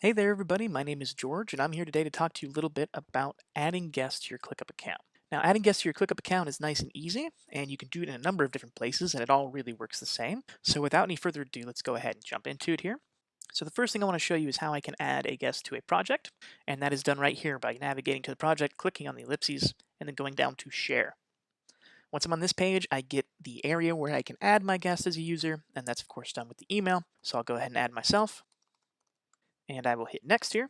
Hey there, everybody. My name is George, and I'm here today to talk to you a little bit about adding guests to your ClickUp account. Now, adding guests to your ClickUp account is nice and easy, and you can do it in a number of different places, and it all really works the same. So, without any further ado, let's go ahead and jump into it here. So, the first thing I want to show you is how I can add a guest to a project, and that is done right here by navigating to the project, clicking on the ellipses, and then going down to Share. Once I'm on this page, I get the area where I can add my guest as a user, and that's, of course, done with the email. So, I'll go ahead and add myself, and I will hit Next here.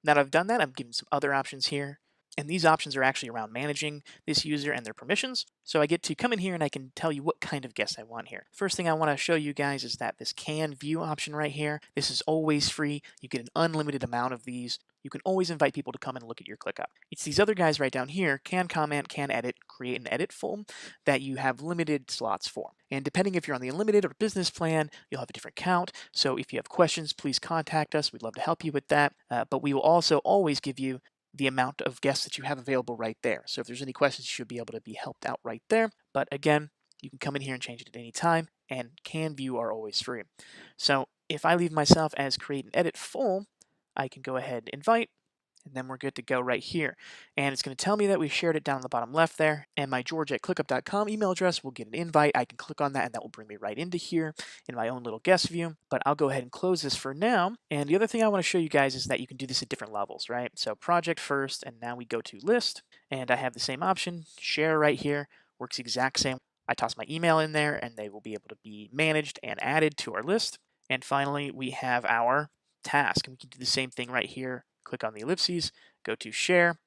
Now that I've done that, I'm given some other options here. And these options are actually around managing this user and their permissions. So I get to come in here and I can tell you what kind of guest I want here. First thing I want to show you guys is that this can view option right here. This is always free. You get an unlimited amount of these. You can always invite people to come and look at your ClickUp. It's these other guys right down here, can comment, can edit, create an edit form that you have limited slots for. And depending if you're on the unlimited or business plan, you'll have a different count. So if you have questions, please contact us. We'd love to help you with that. But we will also always give you the amount of guests that you have available right there. So if there's any questions, you should be able to be helped out right there. But again, you can come in here and change it at any time, and can view are always free. So if I leave myself as create and edit full, I can go ahead and invite, and then we're good to go right here. And it's going to tell me that we shared it down in the bottom left there, and my george@clickup.com email address will get an invite. I can click on that, and that will bring me right into here in my own little guest view. But I'll go ahead and close this for now. And the other thing I want to show you guys is that you can do this at different levels, right? So project first, and now we go to list, and I have the same option, share right here, works exact same. I toss my email in there, and they will be able to be managed and added to our list. And finally, we have our task, and we can do the same thing right here. Click on the ellipses, go to share,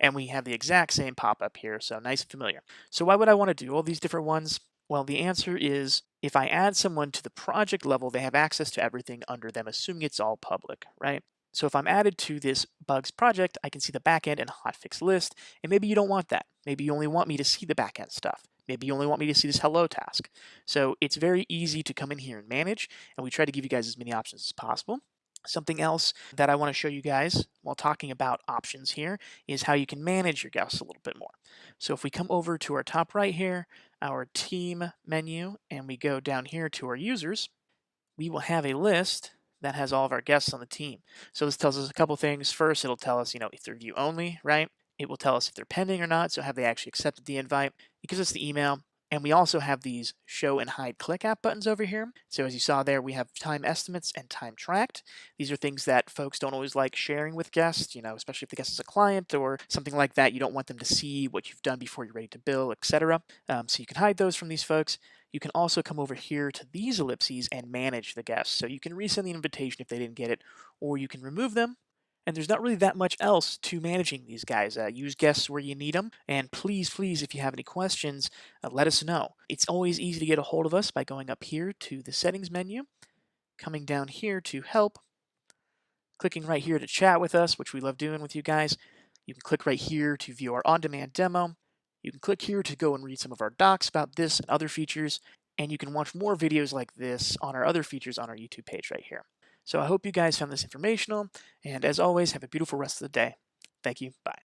and we have the exact same pop-up here, so nice and familiar. So why would I want to do all these different ones? Well, the answer is if I add someone to the project level, they have access to everything under them, assuming it's all public, right? So if I'm added to this bugs project, I can see the backend and hotfix list, and maybe you don't want that. Maybe you only want me to see the backend stuff. Maybe you only want me to see this hello task. So it's very easy to come in here and manage, and we try to give you guys as many options as possible. Something else that I want to show you guys while talking about options here is how you can manage your guests a little bit more. So if we come over to our top right here, our team menu, and we go down here to our users, we will have a list that has all of our guests on the team. So this tells us a couple things. First, it'll tell us, if they're view only, right? It will tell us if they're pending or not. So have they actually accepted the invite? It gives us the email. And we also have these show and hide click app buttons over here. So as you saw there, we have time estimates and time tracked. These are things that folks don't always like sharing with guests, especially if the guest is a client or something like that. You don't want them to see what you've done before you're ready to bill, etc. So you can hide those from these folks. You can also come over here to these ellipses and manage the guests. So you can resend the invitation if they didn't get it, or you can remove them. And there's not really that much else to managing these guys. Use guests where you need them. And please, please, if you have any questions, let us know. It's always easy to get a hold of us by going up here to the settings menu, coming down here to help, clicking right here to chat with us, which we love doing with you guys. You can click right here to view our on-demand demo. You can click here to go and read some of our docs about this and other features. And you can watch more videos like this on our other features on our YouTube page right here. So I hope you guys found this informational, and as always, have a beautiful rest of the day. Thank you. Bye.